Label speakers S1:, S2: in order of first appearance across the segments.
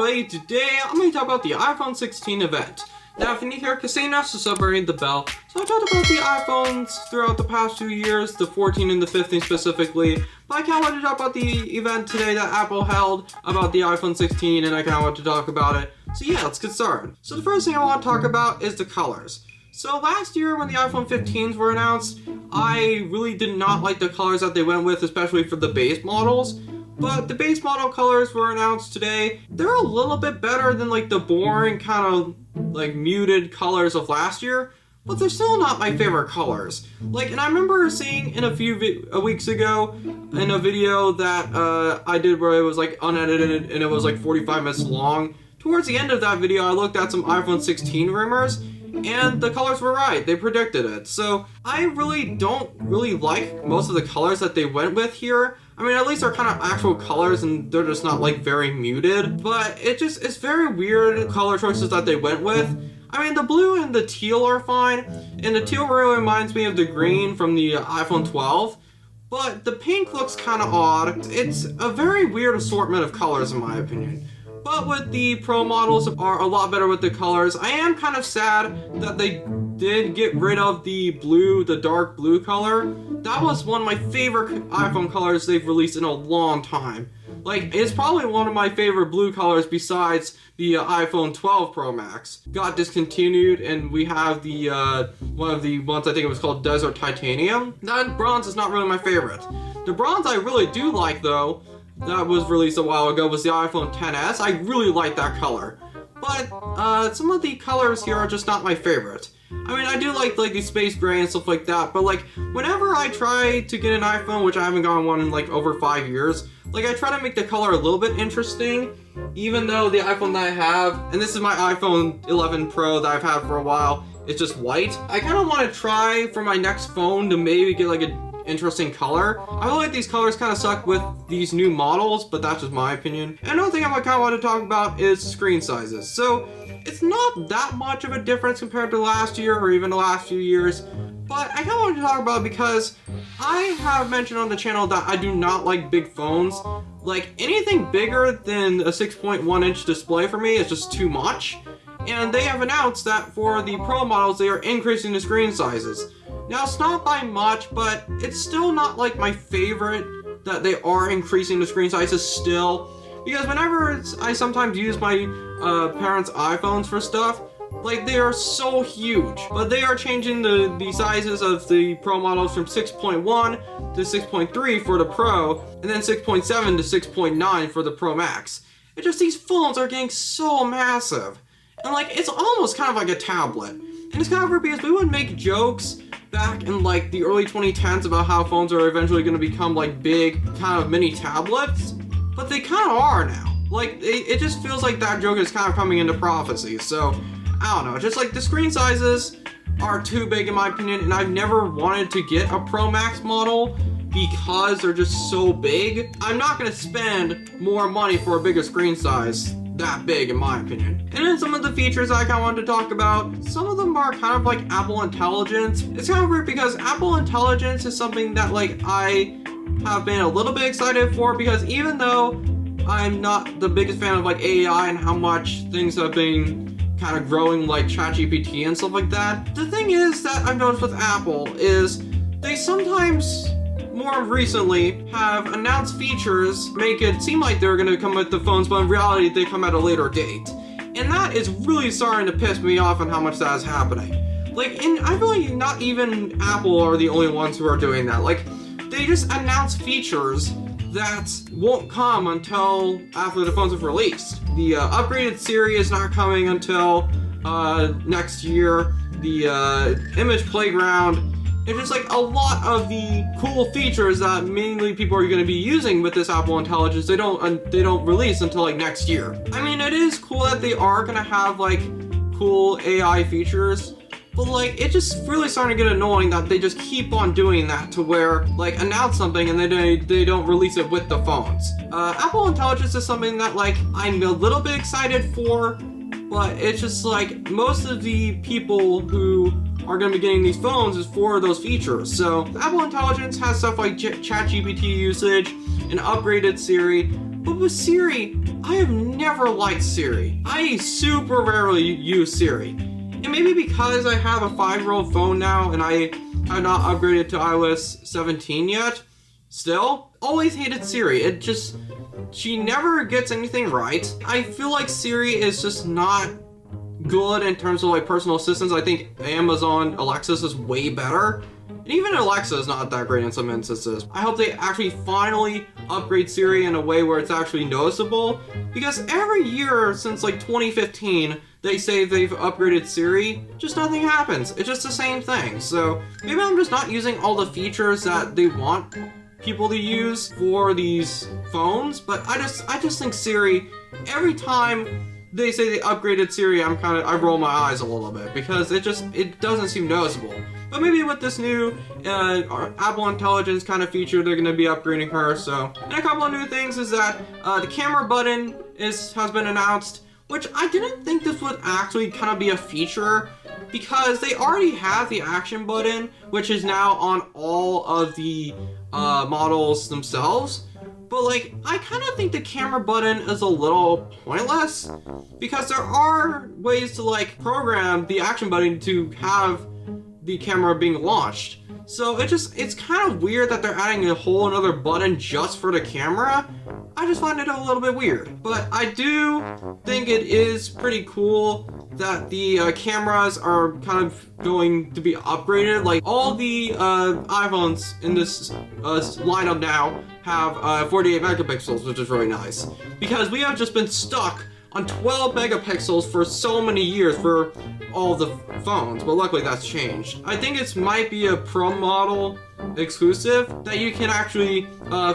S1: everybody, today I'm going to talk about the iPhone 16 event. Now if you're new here, Casino, so ring the bell. So I talked about the iPhones throughout the past 2 years, the 14 and the 15 specifically, but I kind of wanted to talk about the event today that Apple held about the iPhone 16, and I kind of want to talk about it. So yeah, let's get started. So the first thing I want to talk about is the colors. So last year when the iPhone 15s were announced, I really did not like the colors that they went with, especially for the base models. But the base model colors were announced today. They're a little bit better than like the boring kind of like muted colors of last year, but they're still not my favorite colors. Like, and I remember seeing in a few weeks ago in a video that I did where it was like unedited and it was like 45 minutes long. Towards the end of that video, I looked at some iPhone 16 rumors, and the colors were right. They predicted it. So I really don't like most of the colors that they went with here. I mean, at least they're kind of actual colors and they're just not like very muted. But it's very weird color choices that they went with. I mean, the blue and the teal are fine. And the teal really reminds me of the green from the iPhone 12. But the pink looks kind of odd. It's a very weird assortment of colors in my opinion. But with the Pro models are a lot better with the colors. I am kind of sad that they did get rid of the blue, the dark blue color. That was one of my favorite iPhone colors they've released in a long time. Like, it's probably one of my favorite blue colors besides the iPhone 12 Pro Max. Got discontinued, and we have the one of the ones I think it was called Desert Titanium. That bronze is not really my favorite. The bronze I really do like though, that was released a while ago, was the iPhone XS. I really like that color. But some of the colors here are just not my favorite. I mean, I do like the space gray and stuff like that, but like whenever I try to get an iPhone, which I haven't gotten one in like over 5 years, like I try to make the color a little bit interesting, even though the iPhone that I have, and this is my iPhone 11 Pro that I've had for a while, it's just white. I kind of want to try for my next phone to maybe get like a interesting color. I feel like these colors kind of suck with these new models, but that's just my opinion. And another thing I kind of want to talk about is screen sizes. So it's not that much of a difference compared to last year or even the last few years, but I kind of wanted to talk about it because I have mentioned on the channel that I do not like big phones. Like anything bigger than a 6.1 inch display for me is just too much. And they have announced that for the Pro models, they are increasing the screen sizes. Now, it's not by much, but it's still not like my favorite that they are increasing the screen sizes still. Because whenever I sometimes use my parents' iPhones for stuff, like they are so huge. But they are changing the sizes of the Pro models from 6.1 to 6.3 for the Pro, and then 6.7 to 6.9 for the Pro Max. It's just these phones are getting so massive. And like, it's almost kind of like a tablet. And it's kind of weird because we would make jokes back in like the early 2010s about how phones are eventually going to become like big kind of mini tablets, but they kind of are now. Like it just feels like that joke is kind of coming into prophecy. So I don't know, just like the screen sizes are too big in my opinion, and I've never wanted to get a Pro Max model because they're just so big. I'm not going to spend more money for a bigger screen size that big in my opinion. And then some of the features I kind of wanted to talk about, some of them are kind of like Apple Intelligence. It's kind of weird because Apple Intelligence is something that like I have been a little bit excited for, because even though I'm not the biggest fan of like AI and how much things have been kind of growing like ChatGPT and stuff like that, the thing is that I've noticed with Apple is they sometimes more recently have announced features make it seem like they're going to come with the phones, but in reality they come at a later date. And that is really starting to piss me off on how much that is happening. Like, and I feel like not even Apple are the only ones who are doing that. Like, they just announce features that won't come until after the phones have released. The upgraded Siri is not coming until next year. The image playground, it's just like a lot of the cool features that mainly people are going to be using with this Apple Intelligence, they don't release until like next year. I mean, it is cool that they are going to have like cool AI features, but like it's just really starting to get annoying that they just keep on doing that to where like announce something and then they don't release it with the phones. Apple Intelligence is something that like I'm a little bit excited for, but it's just like most of the people who are going to be getting these phones is for those features. So Apple Intelligence has stuff like ChatGPT usage and upgraded Siri, but with Siri, I have never liked Siri. I super rarely use Siri. And maybe because I have a 5-year-old phone now and I have not upgraded to iOS 17 yet, still, always hated Siri. She never gets anything right. I feel like Siri is just not good in terms of like personal assistants. I think Amazon Alexa is way better. And even Alexa is not that great in some instances. I hope they actually finally upgrade Siri in a way where it's actually noticeable, because every year since like 2015, they say they've upgraded Siri, just nothing happens. It's just the same thing. So maybe I'm just not using all the features that they want people to use for these phones, but I just think Siri, every time they say they upgraded Siri, I roll my eyes a little bit because it doesn't seem noticeable. But maybe with this new Apple Intelligence kind of feature, they're going to be upgrading her. So, and a couple of new things is that the camera button has been announced, which I didn't think this would actually kind of be a feature, because they already have the action button, which is now on all of the models themselves. But like, I kind of think the camera button is a little pointless, because there are ways to like program the action button to have the camera being launched. So it's kind of weird that they're adding a whole another button just for the camera. I just find it a little bit weird. But I do think it is pretty cool that the cameras are kind of going to be upgraded. Like all the iPhones in this lineup now have 48 megapixels, which is really nice. Because we have just been stuck on 12 megapixels for so many years for all the phones, but luckily that's changed. I think it might be a Pro model exclusive that you can actually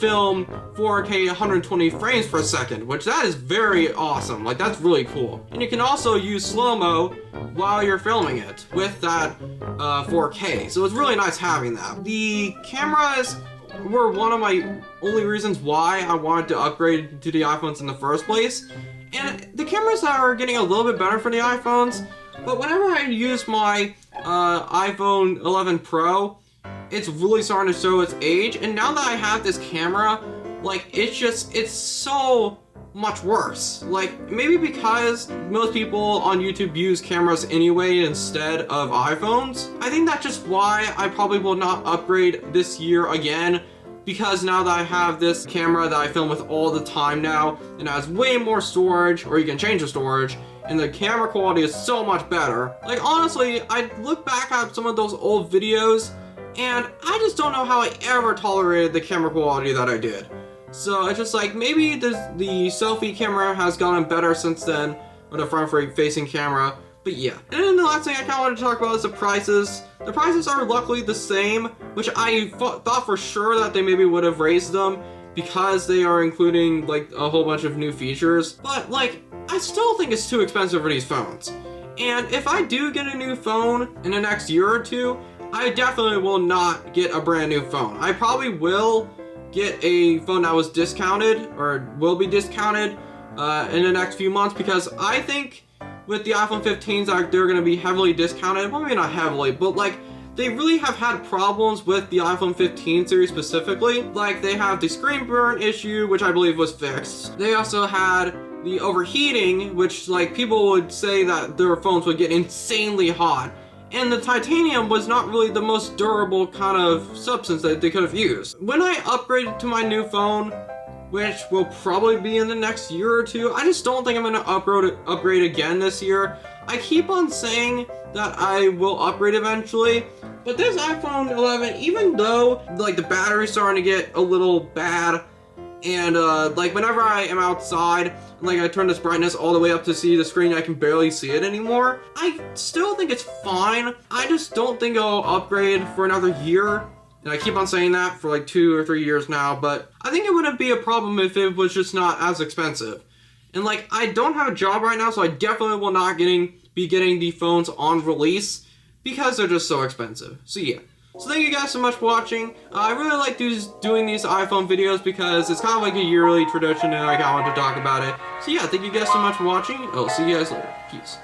S1: film 4K 120 frames per second, which that is very awesome. Like, that's really cool. And you can also use slow-mo while you're filming it with that 4K, so it's really nice having that. The cameras were one of my only reasons why I wanted to upgrade to the iPhones in the first place. And the cameras are getting a little bit better for the iPhones, but whenever I use my iPhone 11 Pro, it's really starting to show its age. And now that I have this camera, like, it's so much worse. Like, maybe because most people on YouTube use cameras anyway instead of iPhones. I think that's just why I probably will not upgrade this year again, because now that I have this camera that I film with all the time now, and it has way more storage, or you can change the storage, and the camera quality is so much better. Like, honestly, I look back at some of those old videos, and I just don't know how I ever tolerated the camera quality that I did. So it's just like, maybe the selfie camera has gotten better since then, or the front-facing camera. But yeah. And then the last thing I kind of wanted to talk about is the prices. The prices are luckily the same, which I thought for sure that they maybe would have raised them because they are including like a whole bunch of new features. But like, I still think it's too expensive for these phones. And if I do get a new phone in the next year or two, I definitely will not get a brand new phone. I probably will get a phone that was discounted, or will be discounted in the next few months, because I think with the iPhone 15s, they're going to be heavily discounted. Well, maybe not heavily, but like, they really have had problems with the iPhone 15 series specifically. Like, they have the screen burn issue, which I believe was fixed. They also had the overheating, which like people would say that their phones would get insanely hot. And the titanium was not really the most durable kind of substance that they could have used. When I upgraded to my new phone, which will probably be in the next year or two, I just don't think I'm gonna upgrade again this year. I keep on saying that I will upgrade eventually, but this iPhone 11, even though like the battery's starting to get a little bad, and like whenever I am outside, like I turn this brightness all the way up to see the screen, I can barely see it anymore, I still think it's fine. I just don't think I'll upgrade for another year. And I keep on saying that for like 2 or 3 years now, but I think it wouldn't be a problem if it was just not as expensive. And like, I don't have a job right now, so I definitely will not be getting the phones on release because they're just so expensive. So yeah. So thank you guys so much for watching. I really like doing these iPhone videos because it's kind of like a yearly tradition and I want to talk about it. So yeah, thank you guys so much for watching. I'll see you guys later. Peace.